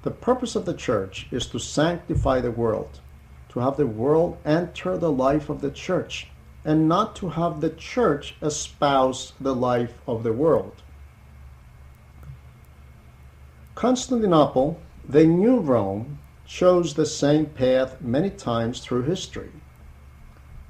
The purpose of the church is to sanctify the world, to have the world enter the life of the church, and not to have the church espouse the life of the world. Constantinople, the new Rome, chose the same path many times through history.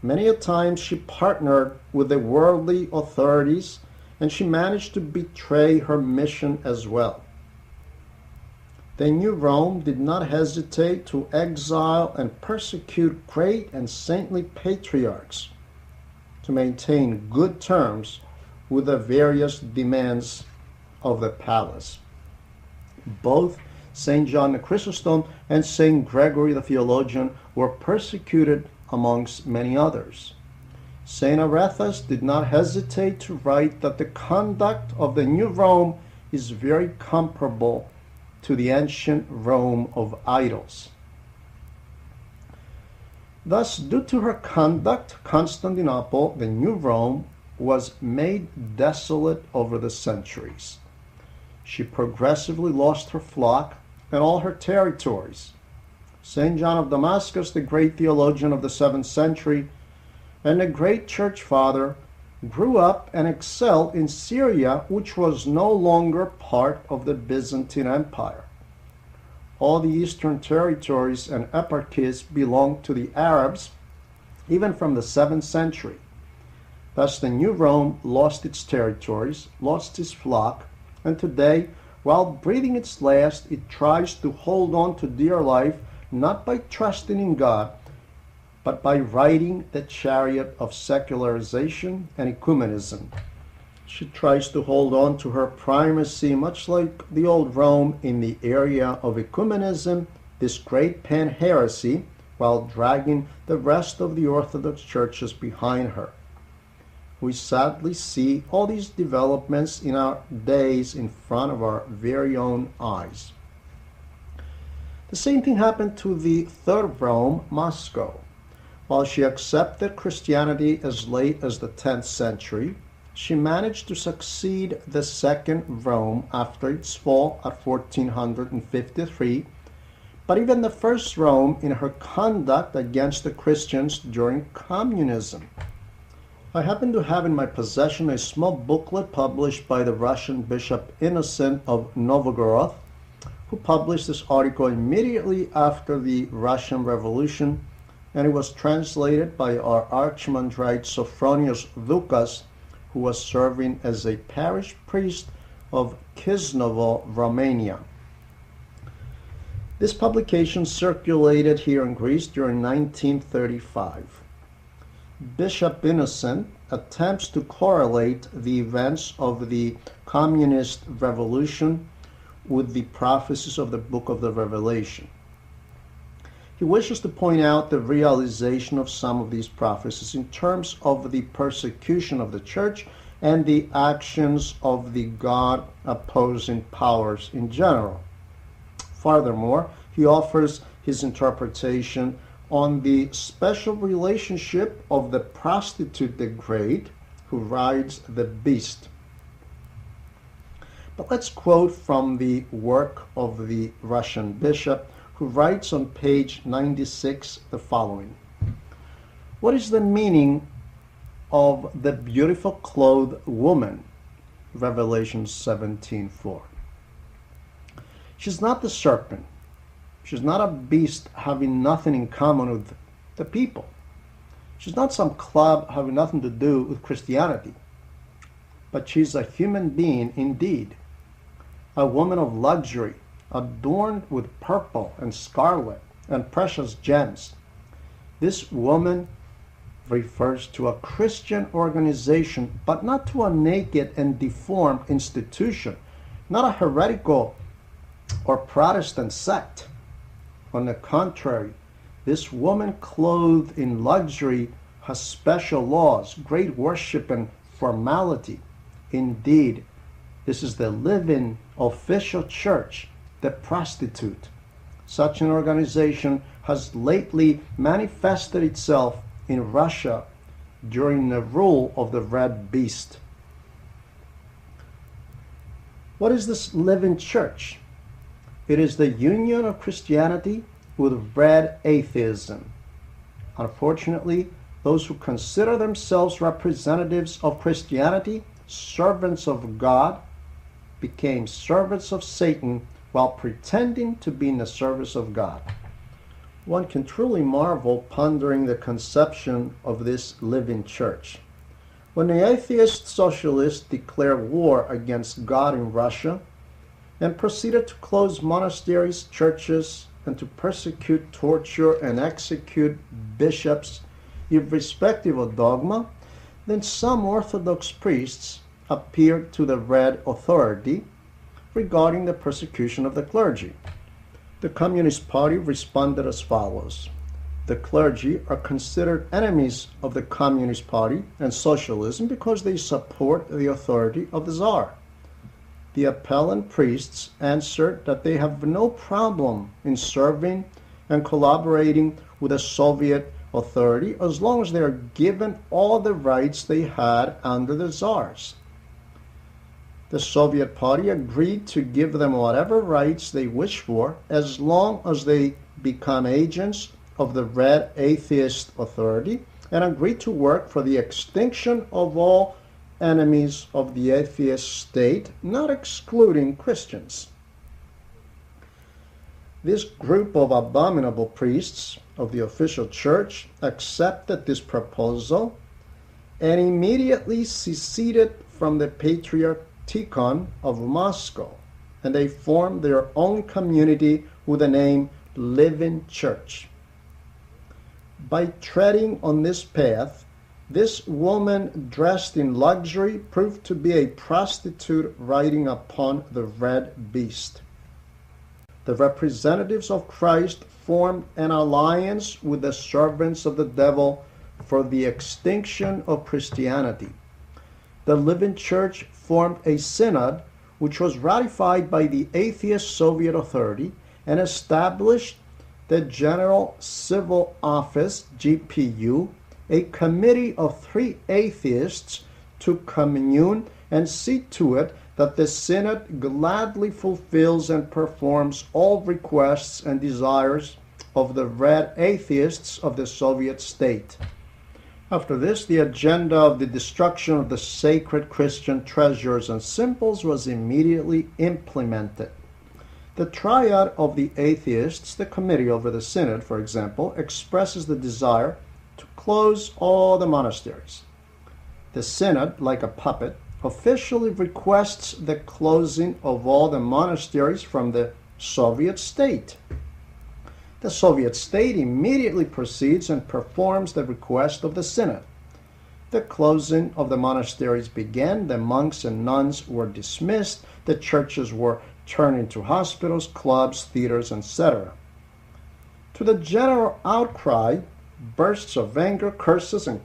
Many a time she partnered with the worldly authorities, and she managed to betray her mission as well. The new Rome did not hesitate to exile and persecute great and saintly patriarchs to maintain good terms with the various demands of the palace. Both St. John the Chrysostom and St. Gregory the theologian were persecuted amongst many others. St. Arethusa did not hesitate to write that the conduct of the new Rome is very comparable to the ancient Rome of idols. Thus, due to her conduct, Constantinople, the new Rome, was made desolate over the centuries. She progressively lost her flock and all her territories. St. John of Damascus, the great theologian of the 7th century, and a great church father, grew up and excelled in Syria, which was no longer part of the Byzantine Empire. All the eastern territories and eparchies belonged to the Arabs, even from the 7th century. Thus the new Rome lost its territories, lost its flock, and today, while breathing its last, it tries to hold on to dear life, not by trusting in God, but by riding the chariot of secularization and ecumenism. She tries to hold on to her primacy, much like the old Rome, in the area of ecumenism, this great pan-heresy, while dragging the rest of the Orthodox churches behind her. We sadly see all these developments in our days in front of our very own eyes. The same thing happened to the third Rome, Moscow. While she accepted Christianity as late as the 10th century, she managed to succeed the second Rome after its fall at 1453, but even the first Rome in her conduct against the Christians during communism. I happen to have in my possession a small booklet published by the Russian Bishop Innocent of Novgorod, who published this article immediately after the Russian Revolution, and it was translated by our Archimandrite Sophronius Doukas, who was serving as a parish priest of Kisnovo, Romania. This publication circulated here in Greece during 1935. Bishop Innocent attempts to correlate the events of the communist revolution with the prophecies of the book of the Revelation. He wishes to point out the realization of some of these prophecies in terms of the persecution of the church and the actions of the God-opposing powers in general. Furthermore, he offers his interpretation on the special relationship of the prostitute the great who rides the beast. But let's quote from the work of the Russian bishop, who writes on page 96 the following. What is the meaning of the beautiful clothed woman? Revelation 17:4. She's not the serpent. She's not a beast having nothing in common with the people. She's not some club having nothing to do with Christianity. But she's a human being indeed, a woman of luxury, adorned with purple and scarlet and precious gems. This woman refers to a Christian organization, but not to a naked and deformed institution, not a heretical or Protestant sect. On the contrary, this woman clothed in luxury has special laws, great worship and formality. Indeed, this is the living official church, the prostitute. Such an organization has lately manifested itself in Russia during the rule of the Red Beast. What is this living church? It is the union of Christianity with red atheism. Unfortunately, those who consider themselves representatives of Christianity, servants of God, became servants of Satan while pretending to be in the service of God. One can truly marvel pondering the conception of this living church. When the atheist socialists declared war against God in Russia and proceeded to close monasteries, churches, and to persecute, torture, and execute bishops irrespective of dogma, then some Orthodox priests appeared to the Red Authority regarding the persecution of the clergy. The Communist Party responded as follows. The clergy are considered enemies of the Communist Party and socialism because they support the authority of the Tsar. The appellant priests answered that they have no problem in serving and collaborating with the Soviet authority as long as they are given all the rights they had under the Tsars. The Soviet Party agreed to give them whatever rights they wish for as long as they become agents of the Red Atheist Authority and agreed to work for the extinction of all enemies of the atheist state, not excluding Christians. This group of abominable priests of the official church accepted this proposal and immediately seceded from the Patriarchate of Moscow, and they formed their own community with the name Living Church. By treading on this path, this woman dressed in luxury proved to be a prostitute riding upon the red beast. The representatives of Christ formed an alliance with the servants of the devil for the extinction of Christianity. The Living Church formed a synod which was ratified by the atheist Soviet authority and established the General Civil Office, GPU, a committee of 3 atheists to commune and see to it that the synod gladly fulfills and performs all requests and desires of the red atheists of the Soviet state. After this, the agenda of the destruction of the sacred Christian treasures and symbols was immediately implemented. The triad of the atheists, the committee over the synod, for example, expresses the desire to close all the monasteries. The synod, like a puppet, officially requests the closing of all the monasteries from the Soviet state. The Soviet state immediately proceeds and performs the request of the synod. The closing of the monasteries began, the monks and nuns were dismissed, the churches were turned into hospitals, clubs, theaters, etc. To the general outcry, bursts of anger, curses, and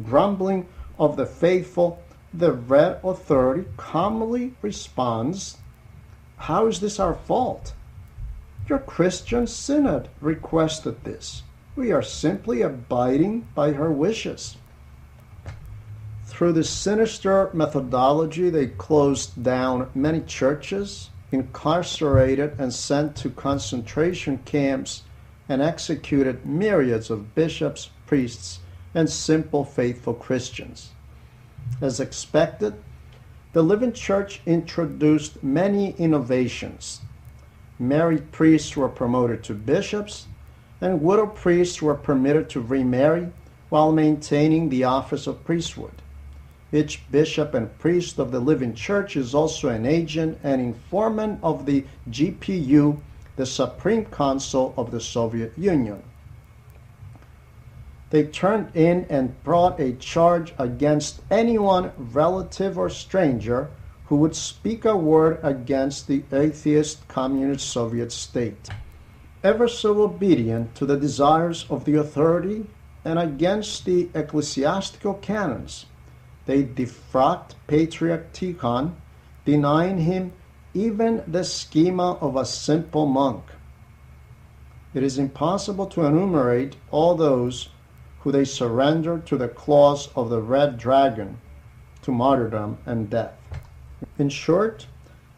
grumbling of the faithful, the Red Authority calmly responds, "How is this our fault? Your Christian synod requested this. We are simply abiding by her wishes." Through this sinister methodology, they closed down many churches, incarcerated and sent to concentration camps, and executed myriads of bishops, priests, and simple faithful Christians. As expected, the Living Church introduced many innovations. Married priests were promoted to bishops, and widow priests were permitted to remarry while maintaining the office of priesthood. Each bishop and priest of the Living Church is also an agent and informant of the GPU, the Supreme Council of the Soviet Union. They turned in and brought a charge against anyone, relative or stranger, who would speak a word against the atheist communist Soviet state. Ever so obedient to the desires of the authority and against the ecclesiastical canons, they defrocked Patriarch Tikhon, denying him even the schema of a simple monk. It is impossible to enumerate all those who they surrendered to the claws of the red dragon, to martyrdom and death. In short,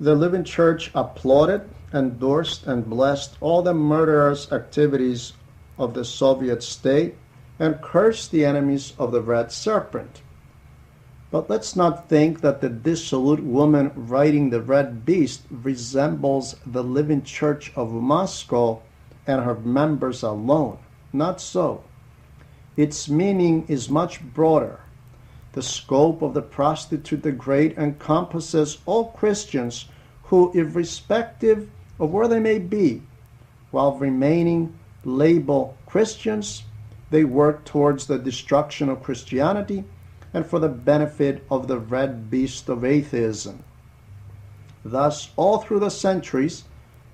the Living Church applauded endorsed and blessed all the murderous activities of the Soviet state and cursed the enemies of the Red Serpent. But let's not think that the dissolute woman riding the red beast resembles the living Church of Moscow and her members alone. Not so. Its meaning is much broader. The scope of the prostitute the great encompasses all Christians who, irrespective of where they may be, while remaining labeled Christians, they work towards the destruction of Christianity and for the benefit of the red beast of atheism. Thus, all through the centuries,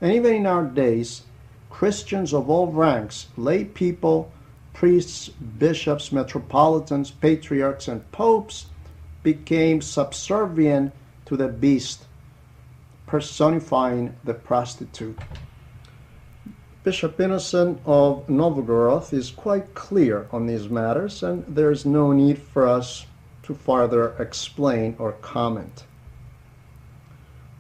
and even in our days, Christians of all ranks, lay people, priests, bishops, metropolitans, patriarchs, and popes, became subservient to the beast, personifying the prostitute. Bishop Innocent of Novgorod is quite clear on these matters, and there is no need for us to further explain or comment.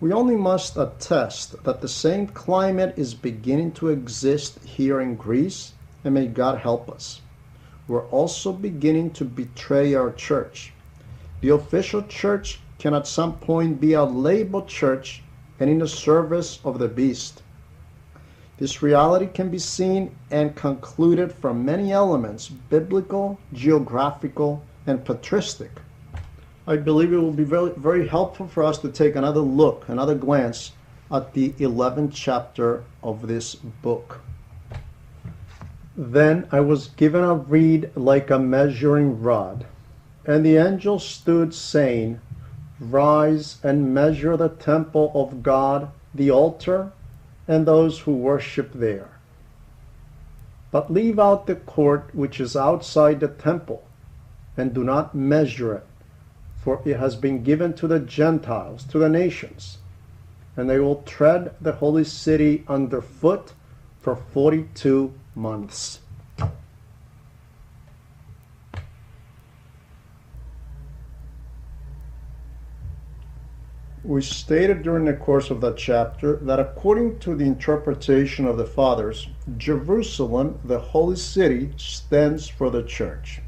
We only must attest that the same climate is beginning to exist here in Greece, and may God help us. We're also beginning to betray our church. The official church can at some point be a labeled church and in the service of the beast. This reality can be seen and concluded from many elements, biblical, geographical, and patristic. I believe it will be very, very helpful for us to take another look, another glance at the 11th chapter of this book. Then I was given a reed like a measuring rod, and the angel stood saying, "Rise and measure the temple of God, the altar, and those who worship there. But leave out the court which is outside the temple, and do not measure it, for it has been given to the Gentiles, to the nations, and they will tread the holy city underfoot for 42 months." We stated during the course of that chapter that according to the interpretation of the Fathers, Jerusalem, the holy city, stands for the church.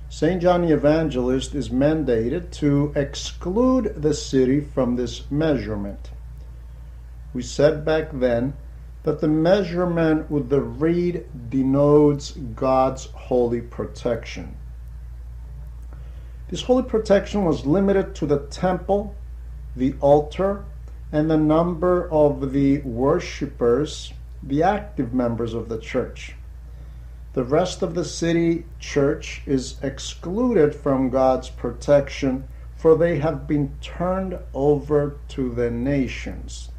St. John the Evangelist is mandated to exclude the city from this measurement. We said back then that the measurement with the reed denotes God's holy protection. This holy protection was limited to the temple, the altar, and the number of the worshippers, the active members of the church. The rest of the city church is excluded from God's protection, for they have been turned over to the nations.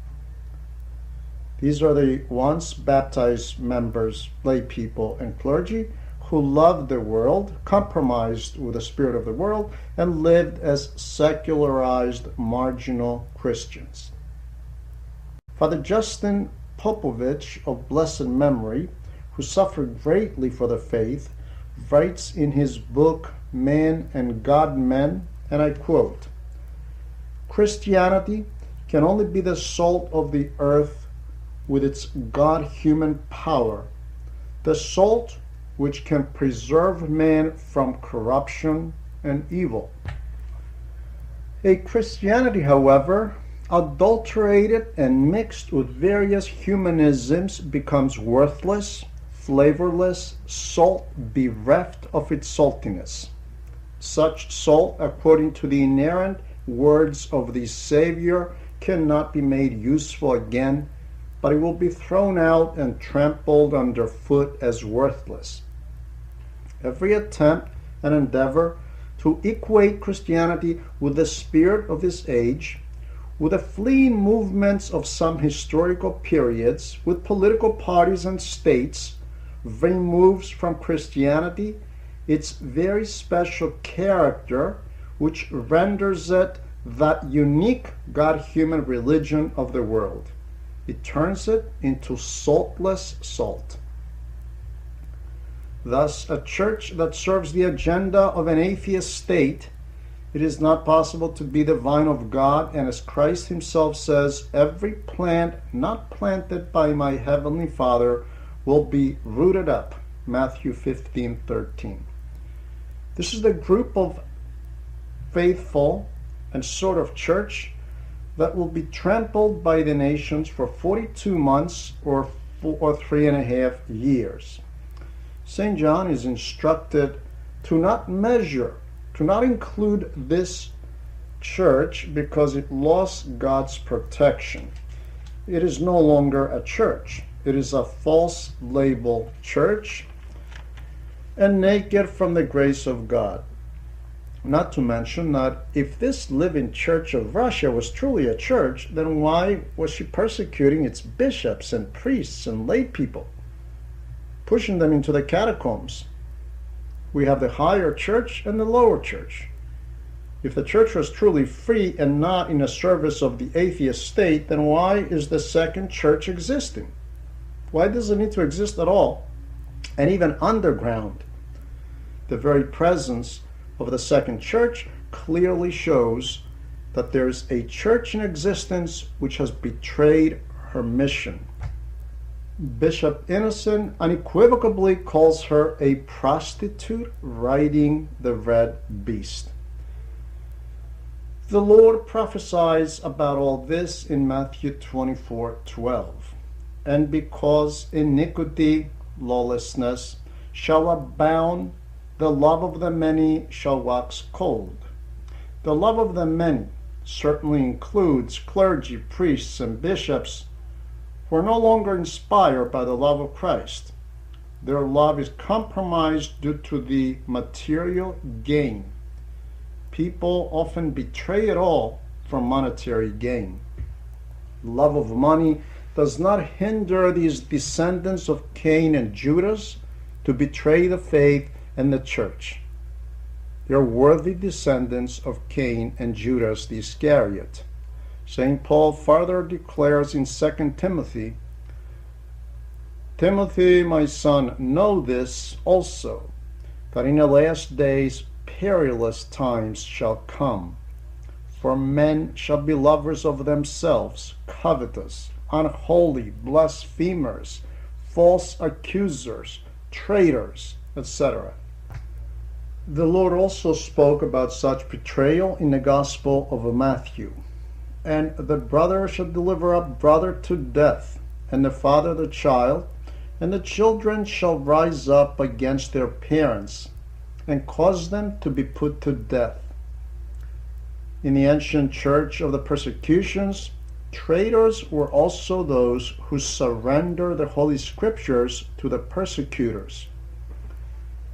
These are the once baptized members, lay people, and clergy who loved the world, compromised with the spirit of the world, and lived as secularized, marginal Christians. Father Justin Popovich of blessed memory, who suffered greatly for the faith, writes in his book Man and God Men, and I quote, "Christianity can only be the salt of the earth with its God-human power, the salt which can preserve man from corruption and evil. A Christianity, however, adulterated and mixed with various humanisms, becomes worthless, flavorless, salt bereft of its saltiness. Such salt, according to the inerrant words of the Savior, cannot be made useful again, but it will be thrown out and trampled underfoot as worthless. Every attempt and endeavor to equate Christianity with the spirit of this age, with the fleeing movements of some historical periods, with political parties and states, removes from Christianity its very special character, which renders it that unique God-human religion of the world. It turns it into saltless salt. Thus, a church that serves the agenda of an atheist state It is not possible to be the vine of God, and as Christ himself says, every plant not planted by my heavenly Father will be rooted up. Matthew 15:13. This is the group of faithful and sort of church that will be trampled by the nations for 42 months or 3.5 years. St. John is instructed to not measure, to not include this church because it lost God's protection. It is no longer a church. It is a false label church and naked from the grace of God. Not to mention that if this living church of Russia was truly a church, then why was she persecuting its bishops and priests and lay people, pushing them into the catacombs? We have the higher church and the lower church. If the church was truly free and not in the service of the atheist state, then why is the second church existing? Why does it need to exist at all? And even underground, the very presence of the second church clearly shows that there is a church in existence which has betrayed her mission. Bishop Innocent unequivocally calls her a prostitute riding the red beast. The Lord prophesies about all this in Matthew 24:12. And because iniquity, lawlessness, shall abound, the love of the many shall wax cold. The love of the many certainly includes clergy, priests, and bishops who are no longer inspired by the love of Christ. Their love is compromised due to the material gain. People often betray it all for monetary gain. Love of money does not hinder these descendants of Cain and Judas to betray the faith and the church. They are worthy descendants of Cain and Judas the Iscariot. St. Paul further declares in 2 Timothy, Timothy, my son, know this also, that in the last days perilous times shall come. For men shall be lovers of themselves, covetous, unholy, blasphemers, false accusers, traitors, etc. The Lord also spoke about such betrayal in the Gospel of Matthew. And the brother shall deliver up brother to death, and the father the child, and the children shall rise up against their parents, and cause them to be put to death. In the ancient church of the persecutions, traitors were also those who surrender the Holy Scriptures to the persecutors.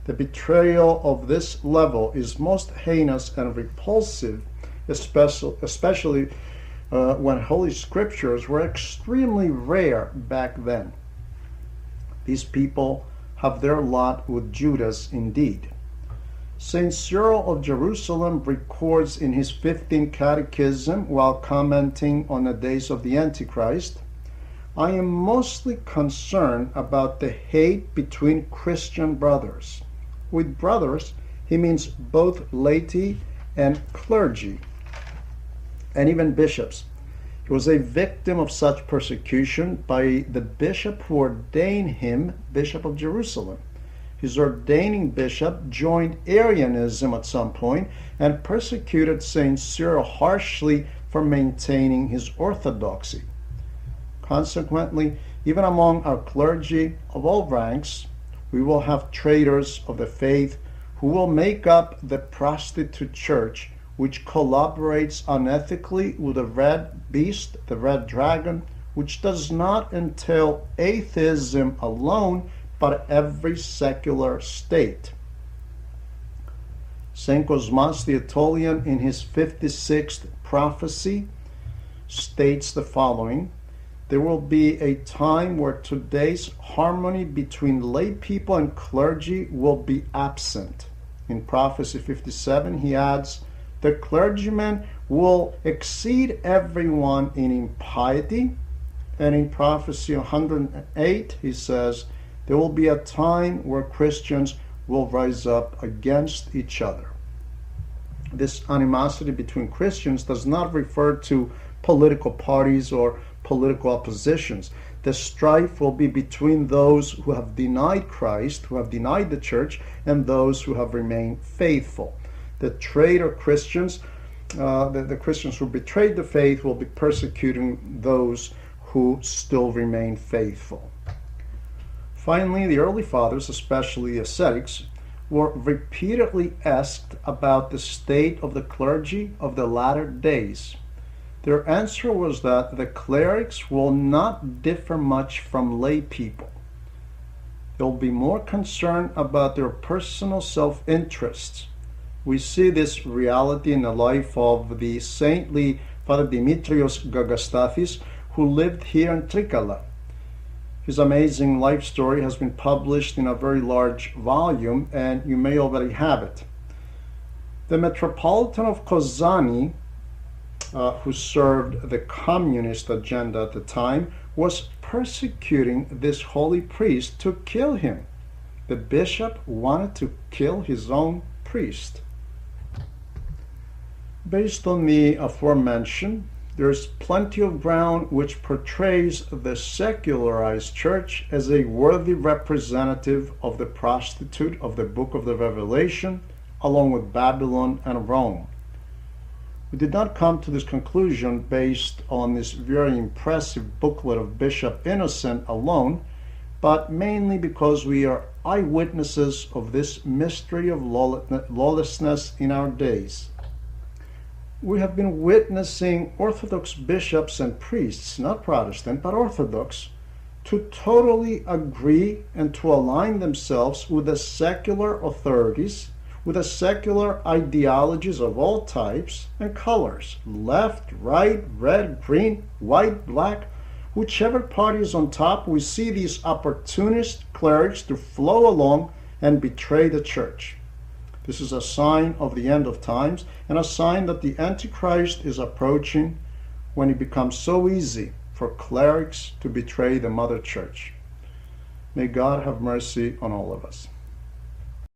The betrayal of this level is most heinous and repulsive, especially when Holy Scriptures were extremely rare back then. These people have their lot with Judas indeed. St. Cyril of Jerusalem records in his 15th Catechism, while commenting on the days of the Antichrist, I am mostly concerned about the hate between Christian brothers. With brothers, he means both laity and clergy, and even bishops. He was a victim of such persecution by the bishop who ordained him Bishop of Jerusalem. His ordaining bishop joined Arianism at some point and persecuted St. Cyril harshly for maintaining his orthodoxy. Consequently, even among our clergy of all ranks, we will have traitors of the faith who will make up the prostitute church, which collaborates unethically with the red beast, the red dragon, which does not entail atheism alone, but every secular state. St. Cosmas the Aetolian, in his 56th prophecy, states the following: there will be a time where today's harmony between lay people and clergy will be absent. In Prophecy 57, he adds, the clergyman will exceed everyone in impiety. And in Prophecy 108, he says, there will be a time where Christians will rise up against each other. This animosity between Christians does not refer to political parties or political oppositions. The strife will be between those who have denied Christ, who have denied the church, and those who have remained faithful. The traitor Christians, the Christians who betrayed the faith, will be persecuting those who still remain faithful. Finally, the early fathers, especially the ascetics, were repeatedly asked about the state of the clergy of the latter days. Their answer was that the clerics will not differ much from lay people. They'll be more concerned about their personal self-interests. We see this reality in the life of the saintly Father Dimitrios Gagastathis, who lived here in Trikala. His amazing life story has been published in a very large volume, and you may already have it. The Metropolitan of Kozani, who served the communist agenda at the time, was persecuting this holy priest to kill him. The bishop wanted to kill his own priest. Based on the aforementioned, there's plenty of ground which portrays the secularized church as a worthy representative of the prostitute of the book of the Revelation, along with Babylon and Rome. We did not come to this conclusion based on this very impressive booklet of Bishop Innocent alone, but mainly because we are eyewitnesses of this mystery of lawlessness in our days. We have been witnessing Orthodox bishops and priests, not Protestant, but Orthodox, to totally agree and to align themselves with the secular authorities, with the secular ideologies of all types and colors, left, right, red, green, white, black. Whichever party is on top, we see these opportunist clerics to flow along and betray the church. This is a sign of the end of times and a sign that the Antichrist is approaching, when it becomes so easy for clerics to betray the mother church. May God have mercy on all of us.